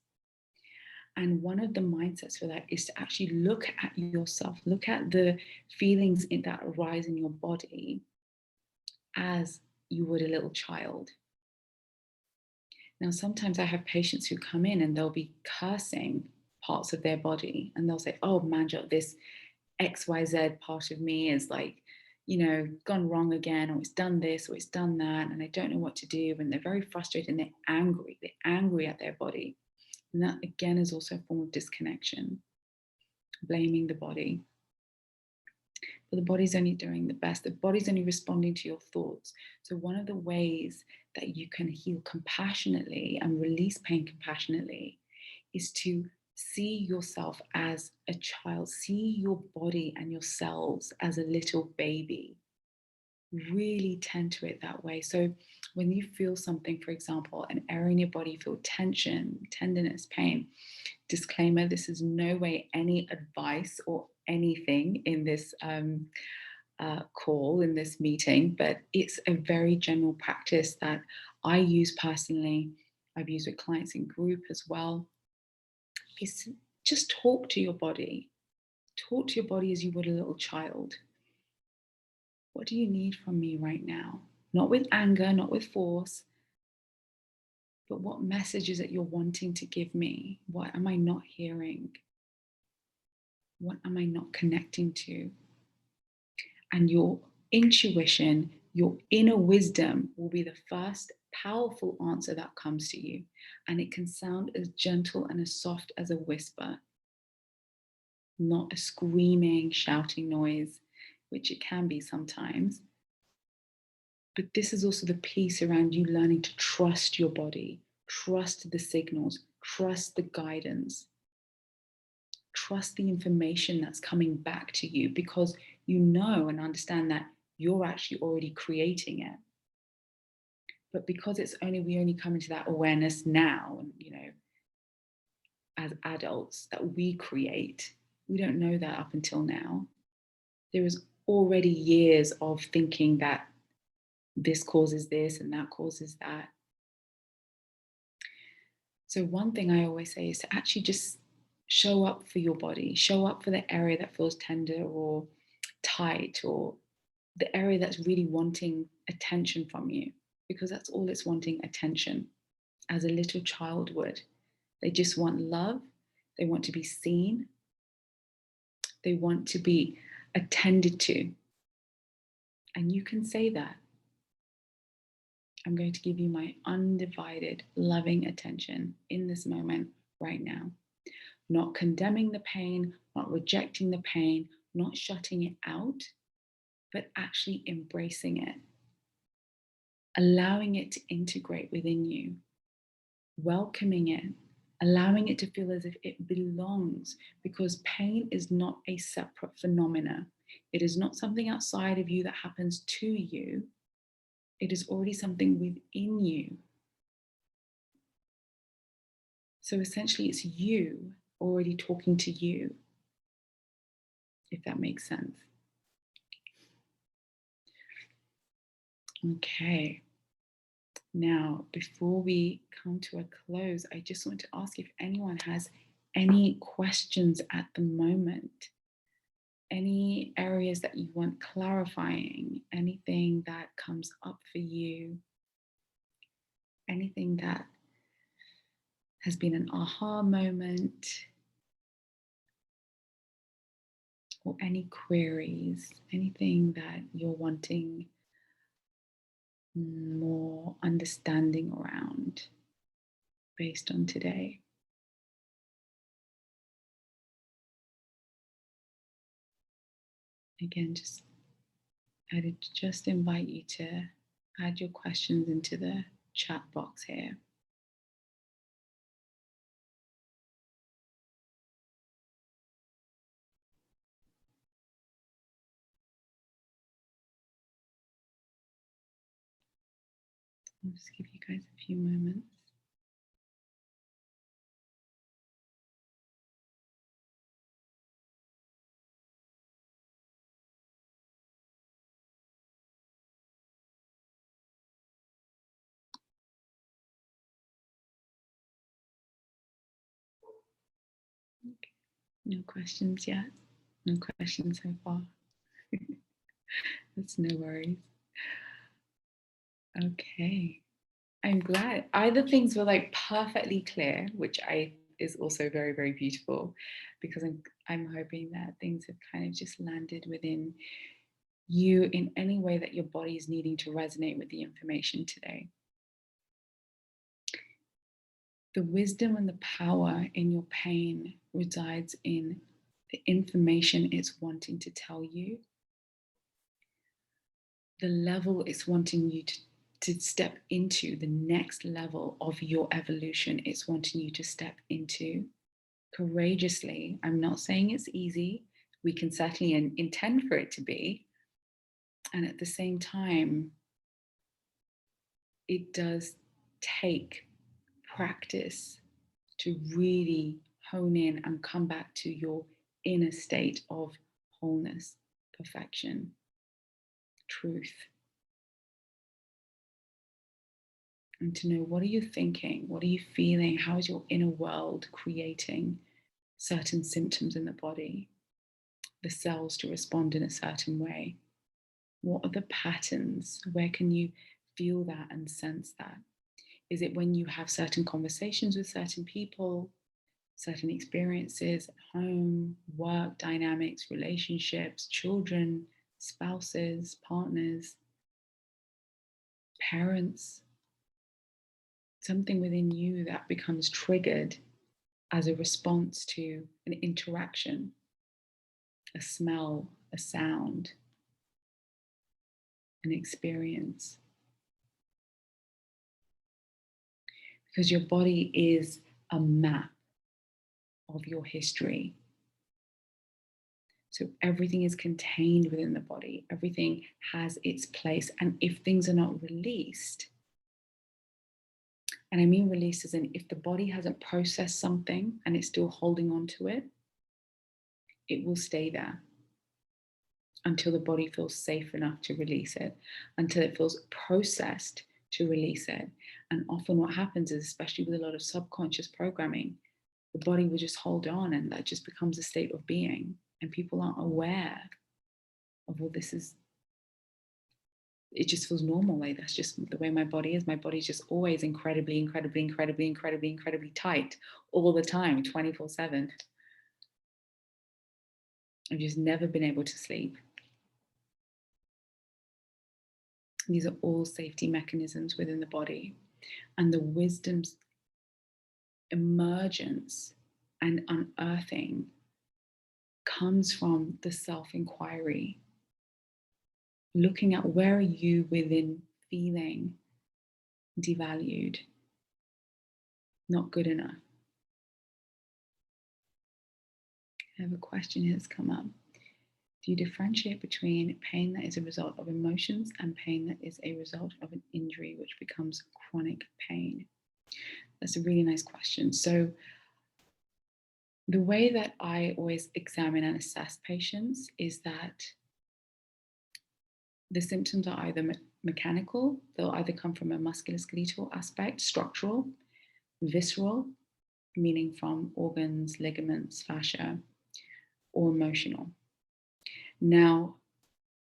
And one of the mindsets for that is to actually look at yourself, look at the feelings that arise in your body as you would a little child. Now, sometimes I have patients who come in and they'll be cursing parts of their body, and they'll say, oh, Manjot, this XYZ part of me is like, gone wrong again, or it's done this, or it's done that, and I don't know what to do. And they're very frustrated and they're angry at their body. And that again is also a form of disconnection, blaming the body. But the body's only doing the best. The body's only responding to your thoughts. So one of the ways that you can heal compassionately and release pain compassionately is to see yourself as a child, see your body and your cells as a little baby. Really tend to it that way. So when you feel something, for example, an area in your body, you feel tension, tenderness, pain, disclaimer, this is no way any advice or anything in this call, in this meeting, but it's a very general practice that I use personally. I've used with clients in group as well. Is just talk to your body. Talk to your body as you would a little child. What do you need from me right now? Not with anger, not with force, but what message is it you're wanting to give me? What am I not hearing? What am I not connecting to? And your intuition, your inner wisdom will be the first powerful answer that comes to you. And it can sound as gentle and as soft as a whisper, not a screaming, shouting noise, which it can be sometimes. But this is also the piece around you learning to trust your body, trust the signals, trust the guidance, trust the information that's coming back to you, because you know and understand that you're actually already creating it. But because we only come into that awareness now, and as adults, that we create, we don't know that up until now. There is already years of thinking that this causes this and that causes that. So one thing I always say is to actually just show up for your body, show up for the area that feels tender or tight, or the area that's really wanting attention from you, because that's all it's wanting, attention, as a little child would. They just want love. They want to be seen. They want to be attended to. And you can say that. I'm going to give you my undivided, loving attention in this moment right now. Not condemning the pain, not rejecting the pain, not shutting it out, but actually embracing it, allowing it to integrate within you, welcoming it, allowing it to feel as if it belongs, because pain is not a separate phenomena. It is not something outside of you that happens to you. It is already something within you. So essentially, it's you already talking to you, if that makes sense. Okay. Now, before we come to a close, I just want to ask if anyone has any questions at the moment, any areas that you want clarifying, anything that comes up for you, anything that has been an aha moment, or any queries, anything that you're wanting more understanding around based on today. Again, I'd just invite you to add your questions into the chat box here. I'll just give you guys a few moments. Okay. No questions yet. No questions so far. That's no worries. Okay. I'm glad either things were like perfectly clear, which is also very, very beautiful, because I'm hoping that things have kind of just landed within you in any way that your body is needing to resonate with the information today. The wisdom and the power in your pain resides in the information it's wanting to tell you, the level it's wanting you to step into, the next level of your evolution it's wanting you to step into courageously. I'm not saying it's easy. We can certainly intend for it to be. And at the same time, it does take practice to really hone in and come back to your inner state of wholeness, perfection, truth. And to know, what are you thinking? What are you feeling? How is your inner world creating certain symptoms in the body, the cells to respond in a certain way? What are the patterns? Where can you feel that and sense that? Is it when you have certain conversations with certain people, certain experiences at home, work dynamics, relationships, children, spouses, partners, parents? Something within you that becomes triggered as a response to an interaction, a smell, a sound, an experience. Because your body is a map of your history. So everything is contained within the body. Everything has its place. And if things are not released, and I mean released as in if the body hasn't processed something and it's still holding on to it, it will stay there until the body feels safe enough to release it, until it feels processed to release it. And often what happens is, especially with a lot of subconscious programming, the body will just hold on, and that just becomes a state of being. And people aren't aware of, well, this is, it just feels normal. Like that's just the way my body is. My body's just always incredibly tight all the time, 24/7. I've just never been able to sleep. These are all safety mechanisms within the body. And the wisdom's emergence and unearthing comes from the self-inquiry. Looking at where are you within feeling devalued, not good enough. I have a question here that's come up. Do you differentiate between pain that is a result of emotions and pain that is a result of an injury, which becomes chronic pain? That's a really nice question. So the way that I always examine and assess patients is that the symptoms are either mechanical, they'll either come from a musculoskeletal aspect, structural, visceral, meaning from organs, ligaments, fascia, or emotional. Now,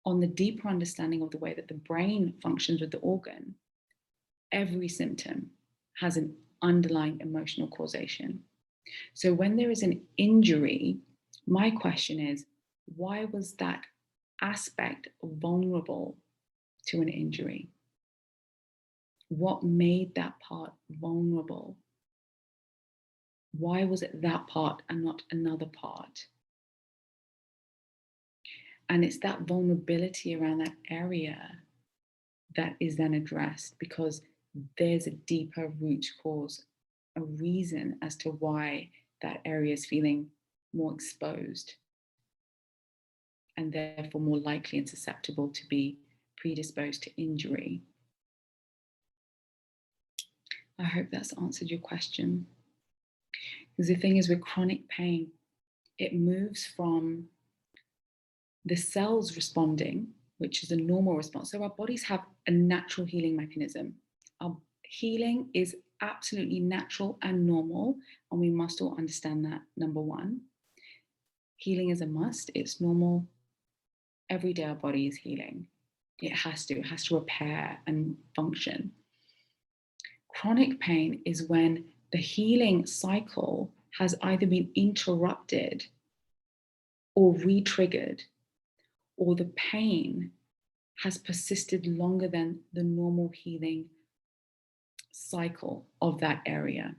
on the deeper understanding of the way that the brain functions with the organ, every symptom has an underlying emotional causation. So when there is an injury, my question is, why was that aspect vulnerable to an injury? What made that part vulnerable? Why was it that part and not another part? And it's that vulnerability around that area that is then addressed, because there's a deeper root cause, a reason as to why that area is feeling more exposed and therefore more likely and susceptible to be predisposed to injury. I hope that's answered your question. Because the thing is, with chronic pain, it moves from the cells responding, which is a normal response. So our bodies have a natural healing mechanism. Our healing is absolutely natural and normal, and we must all understand that, number one. Healing is a must. It's normal. Every day our body is healing. It has to repair and function. Chronic pain is when the healing cycle has either been interrupted or re-triggered, or the pain has persisted longer than the normal healing cycle of that area.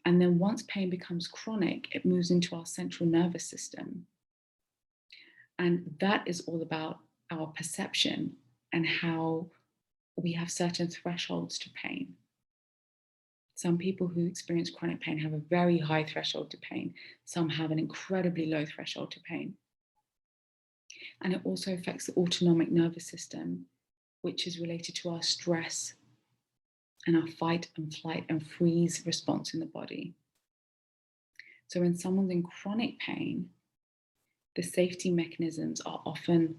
And then once pain becomes chronic, it moves into our central nervous system. And that is all about our perception and how we have certain thresholds to pain. Some people who experience chronic pain have a very high threshold to pain. Some have an incredibly low threshold to pain. And it also affects the autonomic nervous system, which is related to our stress and our fight and flight and freeze response in the body. So when someone's in chronic pain, the safety mechanisms are often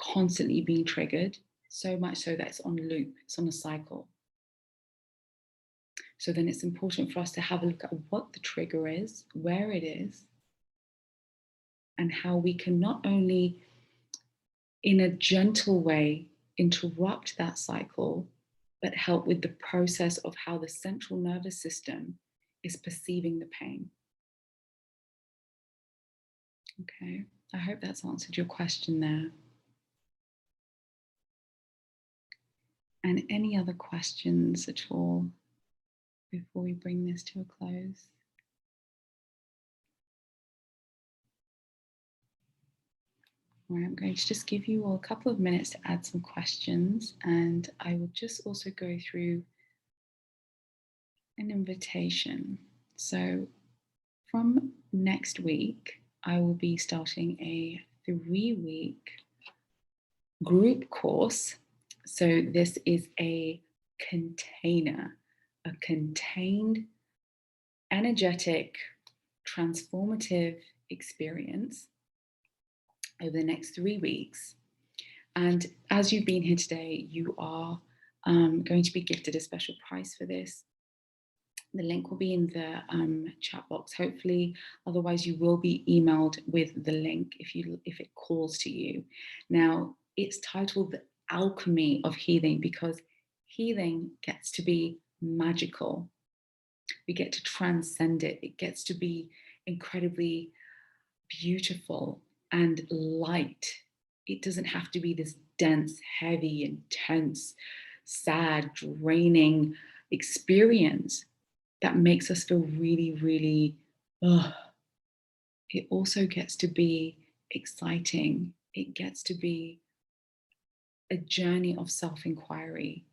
constantly being triggered, so much so that it's on loop, it's on a cycle. So then it's important for us to have a look at what the trigger is, where it is, and how we can not only in a gentle way interrupt that cycle, but help with the process of how the central nervous system is perceiving the pain. Okay, I hope that's answered your question there. And any other questions at all before we bring this to a close? All right, I'm going to just give you all a couple of minutes to add some questions, and I will just also go through an invitation. So from next week, I will be starting a 3-week group course. So this is a container, a contained, energetic, transformative experience over the next 3 weeks. And as you've been here today, you are going to be gifted a special prize for this. The link will be in the chat box, hopefully. Otherwise, you will be emailed with the link if it calls to you. Now, it's titled The Alchemy of Healing because healing gets to be magical. We get to transcend it. It gets to be incredibly beautiful and light. It doesn't have to be this dense, heavy, intense, sad, draining experience that makes us feel really, really, It also gets to be exciting. It gets to be a journey of self-inquiry,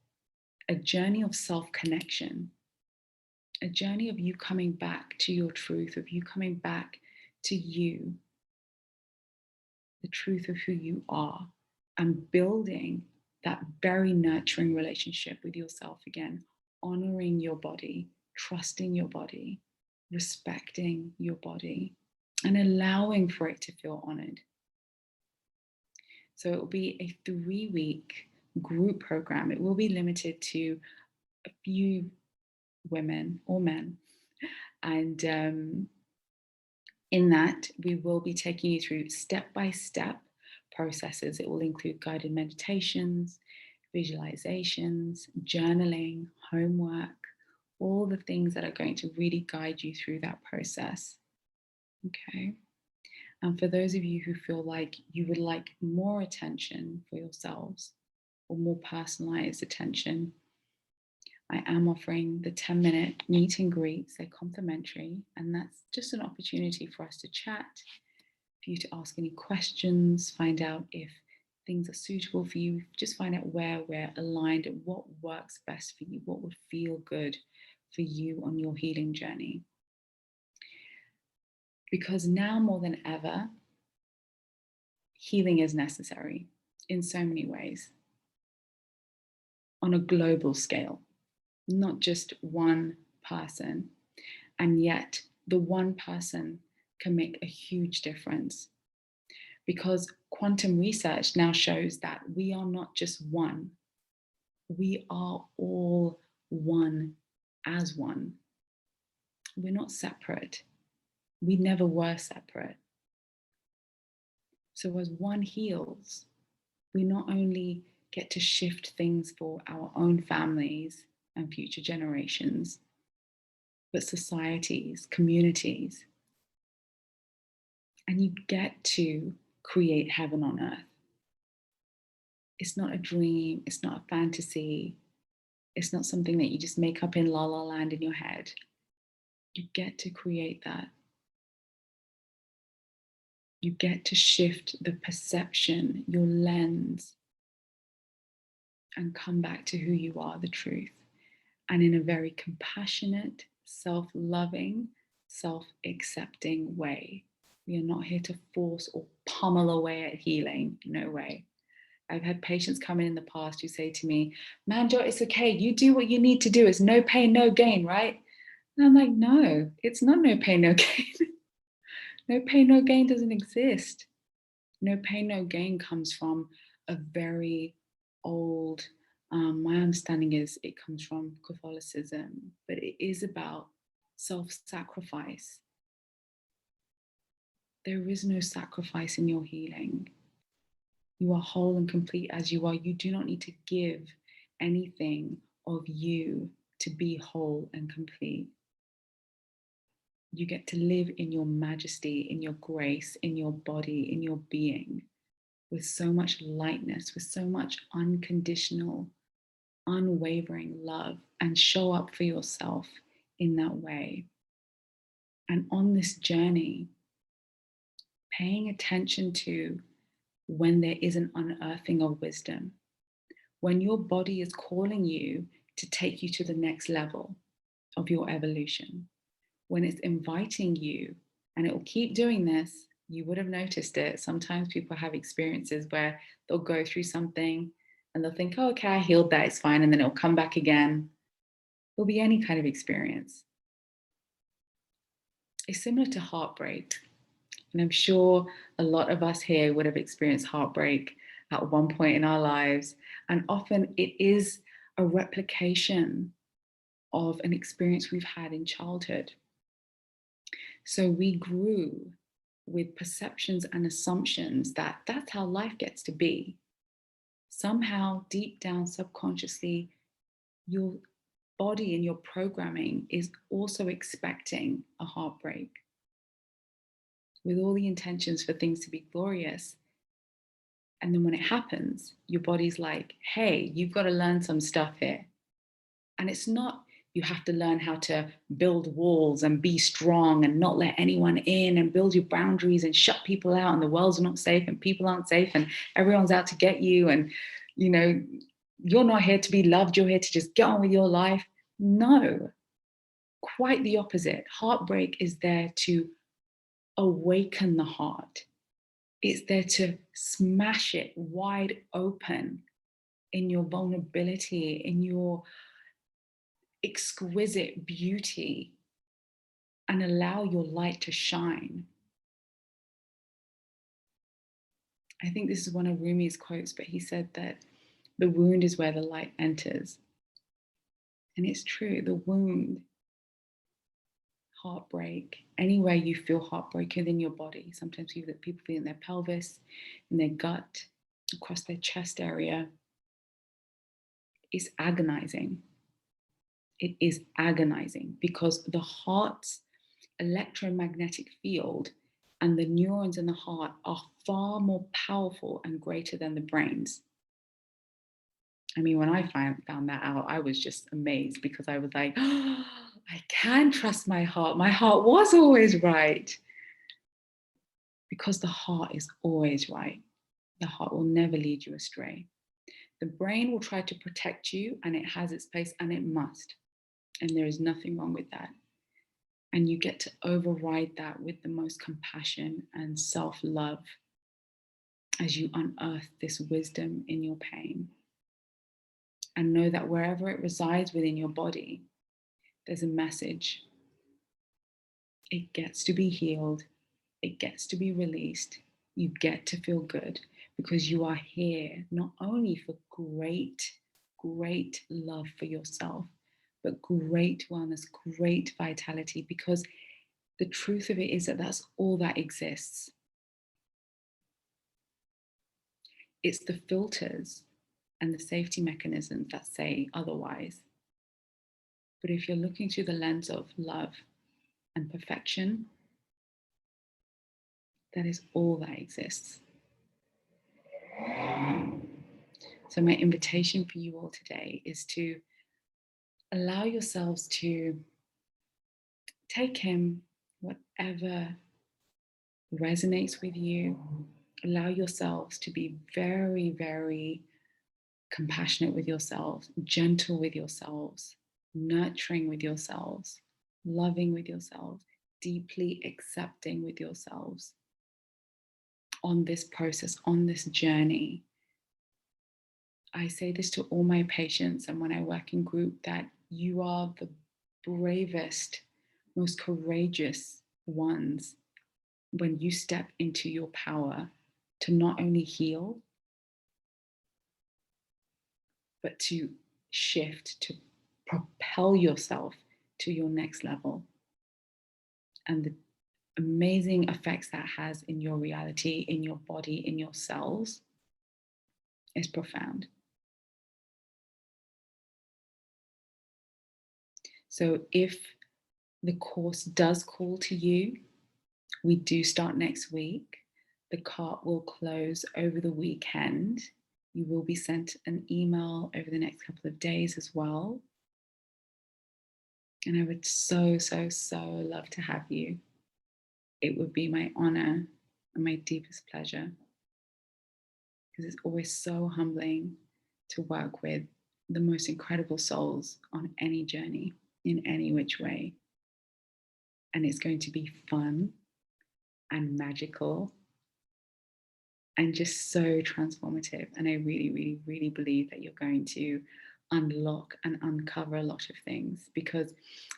a journey of self-connection, a journey of you coming back to your truth, of you coming back to you, the truth of who you are, and building that very nurturing relationship with yourself again, honoring your body, trusting your body, respecting your body, and allowing for it to feel honored. So it will be a 3-week group program. It will be limited to a few women or men. And in that, we will be taking you through step-by-step processes. It will include guided meditations, visualizations, journaling, homework, all the things that are going to really guide you through that process. Okay. And for those of you who feel like you would like more attention for yourselves or more personalized attention, I am offering the 10-minute meet and greets. They're complimentary, and that's just an opportunity for us to chat, for you to ask any questions, find out if things are suitable for you, just find out where we're aligned and what works best for you, what would feel good for you on your healing journey. Because now more than ever, healing is necessary in so many ways on a global scale, not just one person. And yet the one person can make a huge difference, because quantum research now shows that we are not just one, we are all one as one. We're not separate. We never were separate. So as one heals, we not only get to shift things for our own families and future generations, but societies, communities. And you get to create heaven on earth. It's not a dream, it's not a fantasy, it's not something that you just make up in la la land in your head. You get to create that. You get to shift the perception, your lens, and come back to who you are, the truth. And in a very compassionate, self-loving, self-accepting way. We are not here to force or pummel away at healing. No way. I've had patients come in the past who say to me, Manjot, it's okay. You do what you need to do. It's no pain, no gain, right? And I'm like, no, it's not no pain, no gain. No pain, no gain doesn't exist. No pain, no gain comes from a very old, my understanding is it comes from Catholicism, but it is about self-sacrifice. There is no sacrifice in your healing. You are whole and complete as you are. You do not need to give anything of you to be whole and complete. You get to live in your majesty, in your grace, in your body, in your being, with so much lightness, with so much unconditional, unwavering love, and show up for yourself in that way. And on this journey, paying attention to when there is an unearthing of wisdom, when your body is calling you to take you to the next level of your evolution, when it's inviting you, and it will keep doing this You would have noticed it. Sometimes people have experiences where they'll go through something and they'll think, oh, okay, I healed that, it's fine. And then it'll come back again. It'll be any kind of experience. It's similar to heartbreak. And I'm sure a lot of us here would have experienced heartbreak at one point in our lives. And often it is a replication of an experience we've had in childhood. So we grew with perceptions and assumptions that that's how life gets to be. Somehow, deep down, subconsciously, your body and your programming is also expecting a heartbreak with all the intentions for things to be glorious. And then when it happens, your body's like, hey, you've got to learn some stuff here. And it's not you have to learn how to build walls and be strong and not let anyone in and build your boundaries and shut people out and the world's not safe and people aren't safe and everyone's out to get you and, you know, you're not here to be loved, you're here to just get on with your life. No, quite the opposite. Heartbreak is there to awaken the heart. It's there to smash it wide open in your vulnerability, in your exquisite beauty, and allow your light to shine. I think this is one of Rumi's quotes, but he said that the wound is where the light enters. And it's true, the wound, heartbreak, anywhere you feel heartbreak within your body. Sometimes people feel in their pelvis, in their gut, across their chest area. It's agonizing. It is agonizing because the heart's electromagnetic field and the neurons in the heart are far more powerful and greater than the brains. I mean, when I found that out, I was just amazed because I was like, oh, I can trust my heart. My heart was always right. Because the heart is always right. The heart will never lead you astray. The brain will try to protect you and it has its place and it must. And there is nothing wrong with that. And you get to override that with the most compassion and self-love as you unearth this wisdom in your pain. And know that wherever it resides within your body, there's a message. It gets to be healed. It gets to be released. You get to feel good because you are here not only for great love for yourself, but great wellness, great vitality, because the truth of it is that that's all that exists. It's the filters and the safety mechanisms that say otherwise. But if you're looking through the lens of love and perfection, that is all that exists. So my invitation for you all today is to allow yourselves to take in whatever resonates with you. Allow yourselves to be very, very compassionate with yourselves, gentle with yourselves, nurturing with yourselves, loving with yourselves, deeply accepting with yourselves on this process, on this journey. I say this to all my patients and when I work in group, that you are the bravest, most courageous ones when you step into your power to not only heal, but to shift, to propel yourself to your next level. And the amazing effects that has in your reality, in your body, in your cells is profound. So if the course does call to you, we do start next week. The cart will close over the weekend. You will be sent an email over the next couple of days as well. And I would so love to have you. It would be my honor and my deepest pleasure, because it's always so humbling to work with the most incredible souls on any journey in any which way. And it's going to be fun. and magical and just so transformative. And I really, really, really believe that you're going to unlock and uncover a lot of things, because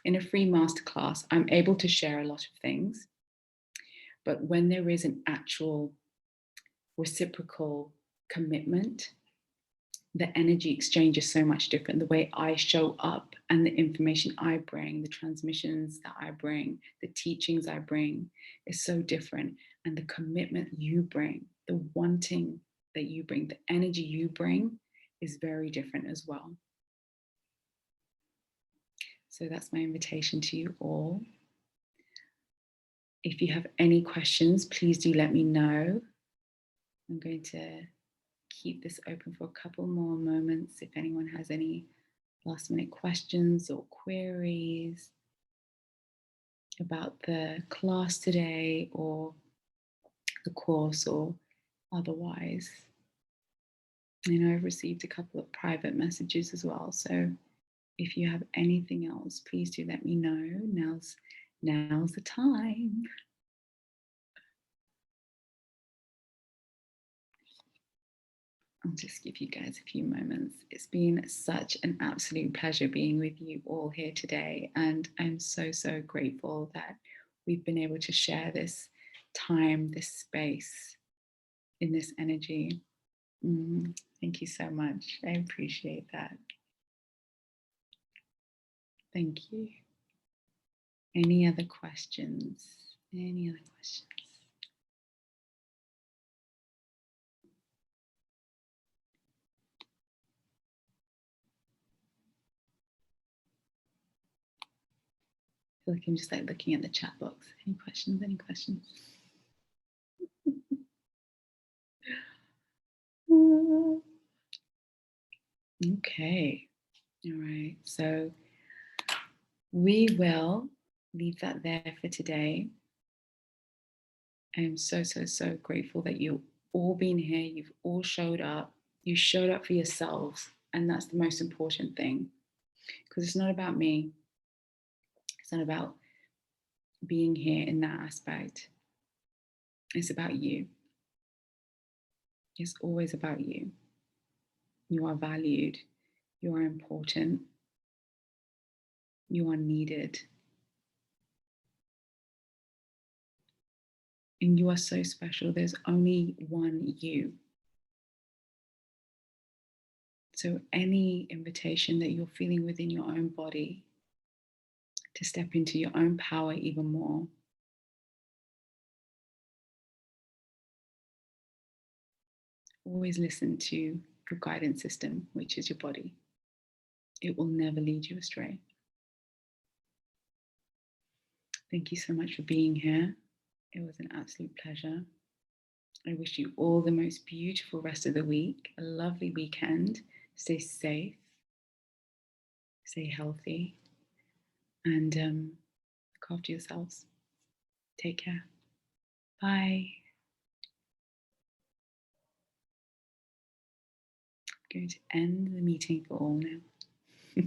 in a free masterclass, I'm able to share a lot of things. But when there is an actual reciprocal commitment, the energy exchange is so much different. The way I show up and the information I bring, the transmissions that I bring, the teachings I bring is so different. And the commitment you bring, the wanting that you bring, the energy you bring is very different as well. So that's my invitation to you all. If you have any questions, please do let me know. I'm going to keep this open for a couple more moments if anyone has any last minute questions or queries about the class today or the course or otherwise. I know I've received a couple of private messages as well, so if you have anything else, please do let me know. Now's the time. I'll just give you guys a few moments. It's been such an absolute pleasure being with you all here today. And I'm so, so grateful that we've been able to share this time, this space, in this energy. Thank you so much. I appreciate that. Thank you. Any other questions? Any other questions? I feel like I'm just like looking at the chat box. Any questions? Any questions? Okay. All right. So we will leave that there for today. I'm so, so, so grateful that you've all been here. You've all showed up. You showed up for yourselves. And that's the most important thing, because it's not about me. It's not about being here in that aspect. It's about you. It's always about you. You are valued. You are important. You are needed. And you are so special. There's only one you. So any invitation that you're feeling within your own body to step into your own power even more, always listen to your guidance system, which is your body. It will never lead you astray. Thank you so much for being here. It was an absolute pleasure. I wish you all the most beautiful rest of the week, a lovely weekend. Stay safe, stay healthy, and look after yourselves. Take care. Bye. I'm going to end the meeting for all now.